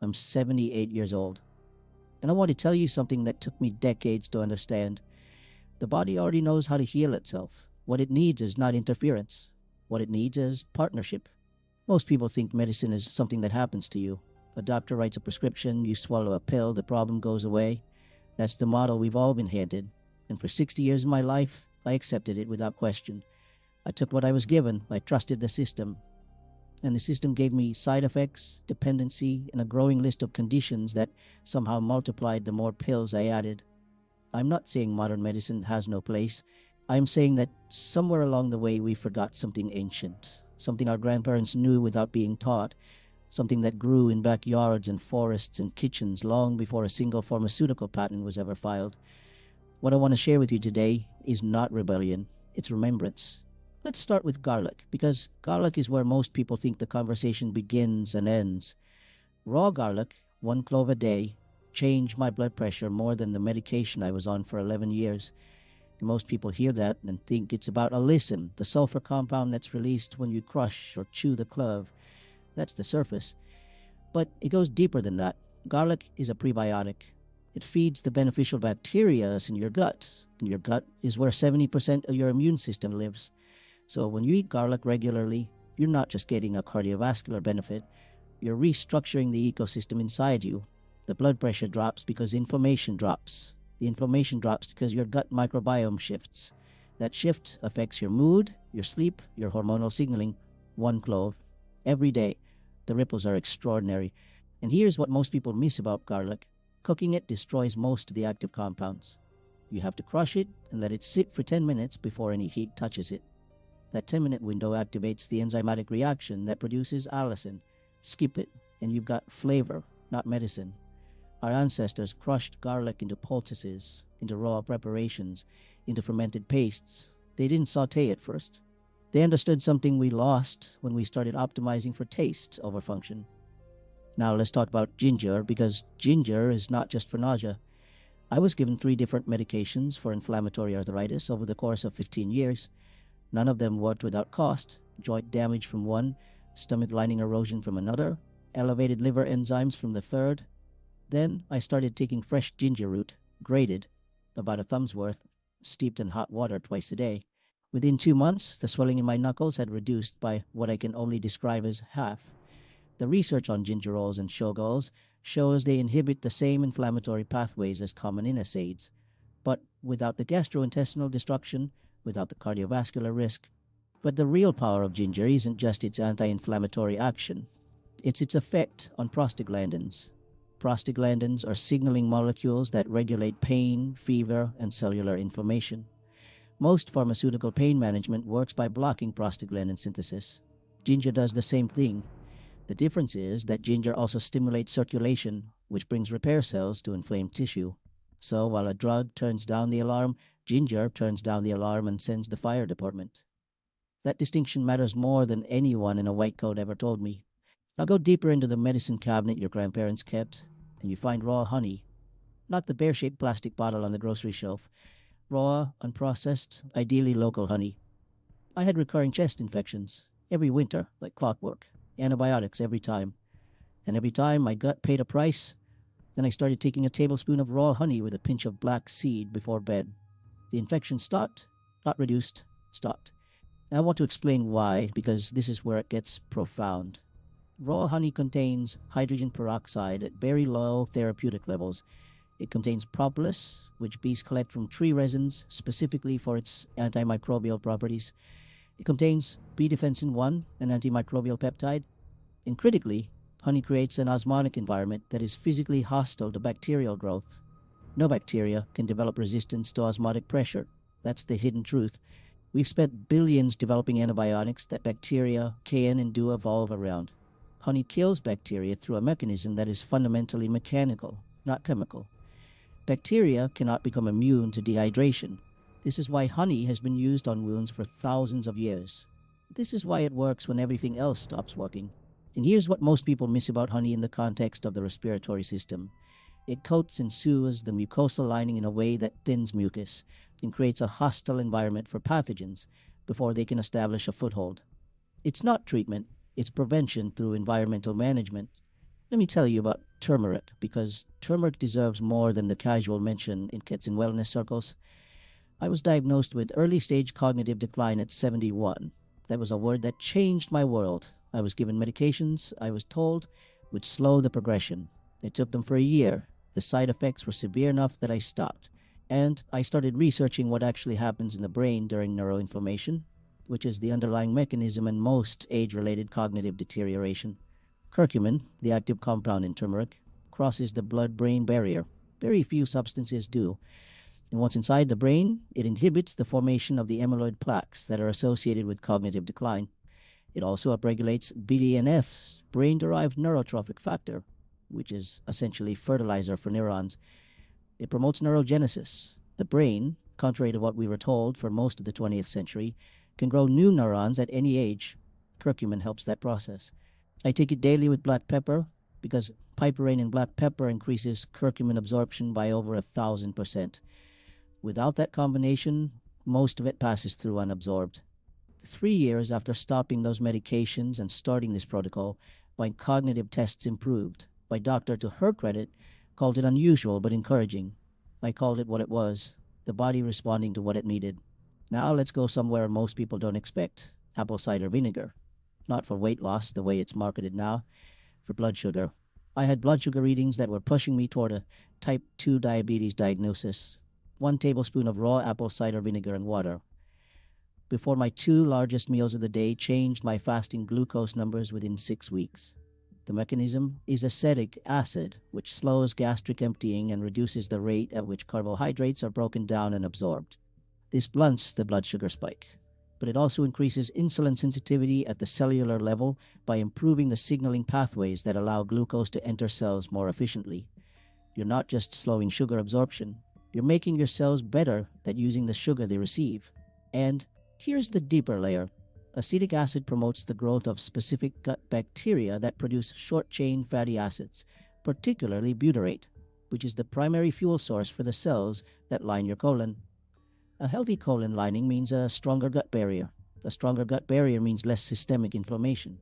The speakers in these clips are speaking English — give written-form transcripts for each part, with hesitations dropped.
I'm 78 years old. And I want to tell you something that took me decades to understand. The body already knows how to heal itself. What it needs is not interference. What it needs is partnership. Most people think medicine is something that happens to you. A doctor writes a prescription, you swallow a pill, the problem goes away. That's the model we've all been handed. And for 60 years of my life, I accepted it without question. I took what I was given. I trusted the system. And the system gave me side effects, dependency, and a growing list of conditions that somehow multiplied the more pills I added. I'm not saying modern medicine has no place. I'm saying that somewhere along the way we forgot something ancient, something our grandparents knew without being taught, something that grew in backyards and forests and kitchens long before a single pharmaceutical patent was ever filed. What I want to share with you today is not rebellion, it's remembrance. Let's start with garlic, because garlic is where most people think the conversation begins and ends. Raw garlic, 1 clove a day, changed my blood pressure more than the medication I was on for 11 years. And most people hear that and think it's about allicin, the sulfur compound that's released when you crush or chew the clove. That's the surface. But it goes deeper than that. Garlic is a prebiotic. It feeds the beneficial bacteria in your gut. And your gut is where 70% of your immune system lives. So when you eat garlic regularly, you're not just getting a cardiovascular benefit, you're restructuring the ecosystem inside you. The blood pressure drops because inflammation drops. The inflammation drops because your gut microbiome shifts. That shift affects your mood, your sleep, your hormonal signaling. 1 clove. Every day. The ripples are extraordinary. And here's what most people miss about garlic. Cooking it destroys most of the active compounds. You have to crush it and let it sit for 10 minutes before any heat touches it. That 10-minute window activates the enzymatic reaction that produces allicin. Skip it, and you've got flavor, not medicine. Our ancestors crushed garlic into poultices, into raw preparations, into fermented pastes. They didn't saute it first. They understood something we lost when we started optimizing for taste over function. Now let's talk about ginger, because ginger is not just for nausea. I was given 3 different medications for inflammatory arthritis over the course of 15 years. None of them worked without cost. Joint damage from one, stomach lining erosion from another, elevated liver enzymes from the third. Then I started taking fresh ginger root, grated, about a thumb's worth, steeped in hot water twice a day. Within 2 months, the swelling in my knuckles had reduced by what I can only describe as half. The research on gingerols and shogols shows they inhibit the same inflammatory pathways as common NSAIDs, but without the gastrointestinal destruction, without the cardiovascular risk. But the real power of ginger isn't just its anti-inflammatory action. It's its effect on prostaglandins. Prostaglandins are signaling molecules that regulate pain, fever, and cellular inflammation. Most pharmaceutical pain management works by blocking prostaglandin synthesis. Ginger does the same thing. The difference is that ginger also stimulates circulation, which brings repair cells to inflamed tissue. So while a drug turns down the alarm, ginger turns down the alarm and sends the fire department. That distinction matters more than anyone in a white coat ever told me. Now go deeper into the medicine cabinet your grandparents kept, and you find raw honey. Not the bear-shaped plastic bottle on the grocery shelf. Raw, unprocessed, ideally local honey. I had recurring chest infections, every winter, like clockwork. Antibiotics every time. And every time my gut paid a price, then I started taking a tablespoon of raw honey with a pinch of black seed before bed. The infection stopped, not reduced, stopped. And I want to explain why, because this is where it gets profound. Raw honey contains hydrogen peroxide at very low therapeutic levels. It contains propolis, which bees collect from tree resins specifically for its antimicrobial properties. It contains B. defensin 1, an antimicrobial peptide. And critically, honey creates an osmotic environment that is physically hostile to bacterial growth. No bacteria can develop resistance to osmotic pressure. That's the hidden truth. We've spent billions developing antibiotics that bacteria can and do evolve around. Honey kills bacteria through a mechanism that is fundamentally mechanical, not chemical. Bacteria cannot become immune to dehydration. This is why honey has been used on wounds for thousands of years. This is why it works when everything else stops working. And here's what most people miss about honey in the context of the respiratory system. It coats and soothes the mucosal lining in a way that thins mucus and creates a hostile environment for pathogens before they can establish a foothold. It's not treatment, it's prevention through environmental management. Let me tell you about turmeric, because turmeric deserves more than the casual mention it gets in wellness circles. I was diagnosed with early stage cognitive decline at 71. That was a word that changed my world. I was given medications I was told would slow the progression. I took them for a year. The side effects were severe enough that I stopped. And I started researching what actually happens in the brain during neuroinflammation, which is the underlying mechanism in most age related cognitive deterioration. Curcumin, the active compound in turmeric, crosses the blood brain barrier. Very few substances do. And once inside the brain, it inhibits the formation of the amyloid plaques that are associated with cognitive decline. It also upregulates BDNF's brain derived neurotrophic factor, which is essentially fertilizer for neurons. It promotes neurogenesis. The brain, contrary to what we were told for most of the 20th century, can grow new neurons at any age. Curcumin helps that process. I take it daily with black pepper because piperine in black pepper increases curcumin absorption by over 1,000%. Without that combination, most of it passes through unabsorbed. 3 years after stopping those medications and starting this protocol, my cognitive tests improved. My doctor, to her credit, called it unusual but encouraging. I called it what it was, the body responding to what it needed. Now let's go somewhere most people don't expect: apple cider vinegar. Not for weight loss the way it's marketed now, for blood sugar. I had blood sugar readings that were pushing me toward a type 2 diabetes diagnosis. 1 tablespoon of raw apple cider vinegar and water before my 2 largest meals of the day changed my fasting glucose numbers within 6 weeks. The mechanism is acetic acid, which slows gastric emptying and reduces the rate at which carbohydrates are broken down and absorbed. This blunts the blood sugar spike, but it also increases insulin sensitivity at the cellular level by improving the signaling pathways that allow glucose to enter cells more efficiently. You're not just slowing sugar absorption, you're making your cells better at using the sugar they receive. And here's the deeper layer. Acetic acid promotes the growth of specific gut bacteria that produce short-chain fatty acids, particularly butyrate, which is the primary fuel source for the cells that line your colon. A healthy colon lining means a stronger gut barrier. A stronger gut barrier means less systemic inflammation.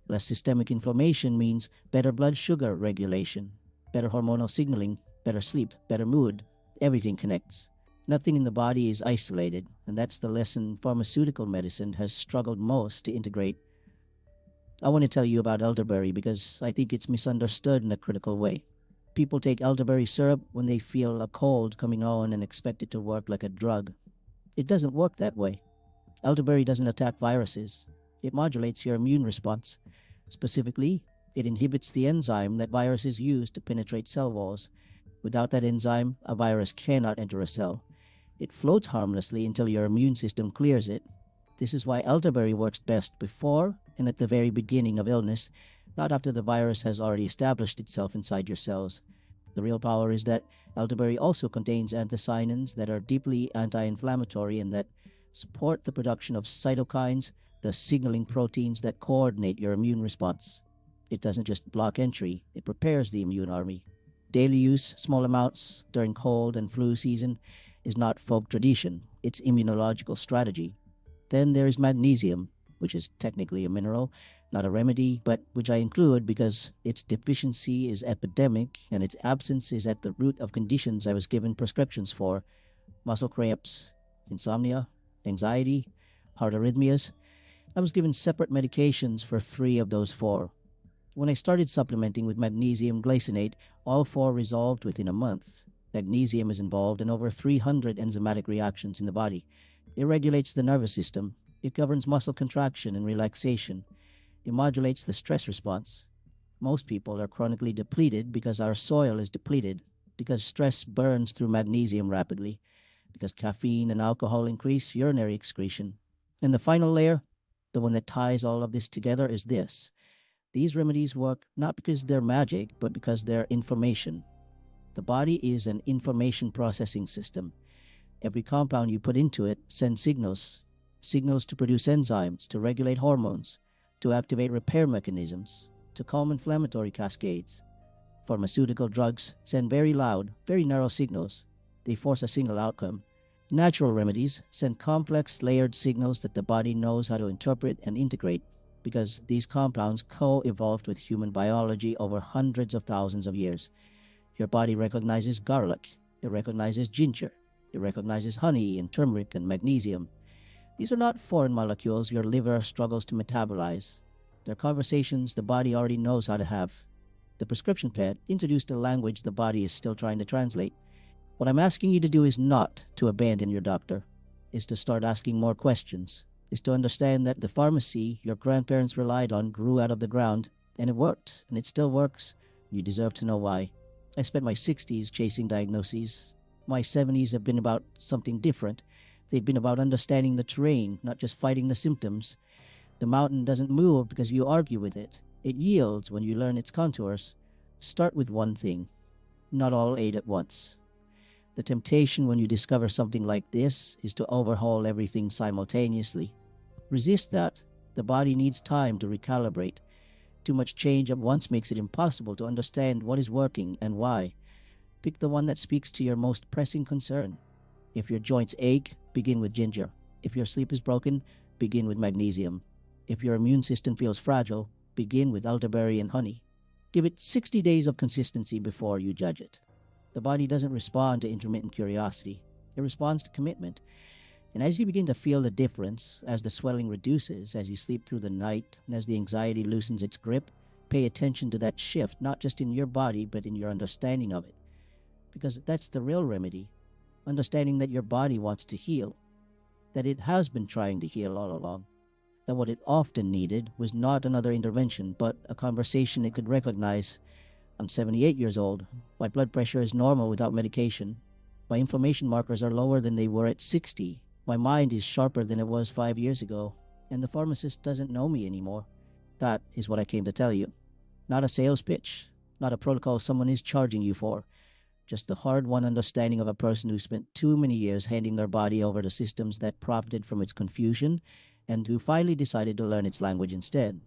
Less systemic inflammation means better blood sugar regulation, better hormonal signaling, better sleep, better mood. Everything connects. Nothing in the body is isolated, and that's the lesson pharmaceutical medicine has struggled most to integrate. I want to tell you about elderberry because I think it's misunderstood in a critical way. People take elderberry syrup when they feel a cold coming on and expect it to work like a drug. It doesn't work that way. Elderberry doesn't attack viruses. It modulates your immune response. Specifically, it inhibits the enzyme that viruses use to penetrate cell walls. Without that enzyme, a virus cannot enter a cell. It floats harmlessly until your immune system clears it. This is why elderberry works best before and at the very beginning of illness, not after the virus has already established itself inside your cells. The real power is that elderberry also contains anthocyanins that are deeply anti-inflammatory and that support the production of cytokines, the signaling proteins that coordinate your immune response. It doesn't just block entry, it prepares the immune army. Daily use, small amounts during cold and flu season, is not folk tradition, it's immunological strategy. Then there is magnesium, which is technically a mineral, not a remedy, but which I include because its deficiency is epidemic and its absence is at the root of conditions I was given prescriptions for: muscle cramps, insomnia, anxiety, heart arrhythmias. I was given separate medications for 3 of those 4. When I started supplementing with magnesium glycinate, all 4 resolved within a month. Magnesium is involved in over 300 enzymatic reactions in the body. It regulates the nervous system. It governs muscle contraction and relaxation. It modulates the stress response. Most people are chronically depleted because our soil is depleted, because stress burns through magnesium rapidly, because caffeine and alcohol increase urinary excretion. And the final layer, the one that ties all of this together, is this: these remedies work not because they're magic, but because they're information. The body is an information processing system. Every compound you put into it sends signals. Signals to produce enzymes, to regulate hormones, to activate repair mechanisms, to calm inflammatory cascades. Pharmaceutical drugs send very loud, very narrow signals. They force a single outcome. Natural remedies send complex, layered signals that the body knows how to interpret and integrate. because these compounds co-evolved with human biology over hundreds of thousands of years. Your body recognizes garlic, it recognizes ginger, it recognizes honey and turmeric and magnesium. These are not foreign molecules your liver struggles to metabolize. They're conversations the body already knows how to have. The prescription pad introduced a language the body is still trying to translate. What I'm asking you to do is not to abandon your doctor, is to start asking more questions, is to understand that the pharmacy your grandparents relied on grew out of the ground, and it worked, and it still works. You deserve to know why. I spent my 60s chasing diagnoses. My 70s have been about something different. They've been about understanding the terrain, not just fighting the symptoms. The mountain doesn't move because you argue with it. It yields when you learn its contours. Start with one thing, not all eight at once. The temptation when you discover something like this is to overhaul everything simultaneously. Resist that. The body needs time to recalibrate. Too much change at once makes it impossible to understand what is working and why. Pick the one that speaks to your most pressing concern. If your joints ache, begin with ginger. If your sleep is broken, begin with magnesium. If your immune system feels fragile, begin with elderberry and honey. Give it 60 days of consistency before you judge it. The body doesn't respond to intermittent curiosity. It responds to commitment. And as you begin to feel the difference, as the swelling reduces, as you sleep through the night, and as the anxiety loosens its grip, pay attention to that shift, not just in your body, but in your understanding of it. Because that's the real remedy. Understanding that your body wants to heal, that it has been trying to heal all along, that what it often needed was not another intervention, but a conversation it could recognize. I'm 78 years old. My blood pressure is normal without medication. My inflammation markers are lower than they were at 60. My mind is sharper than it was 5 years ago, and the pharmacist doesn't know me anymore. That is what I came to tell you. Not a sales pitch, not a protocol someone is charging you for. Just the hard-won understanding of a person who spent too many years handing their body over to systems that profited from its confusion and who finally decided to learn its language instead.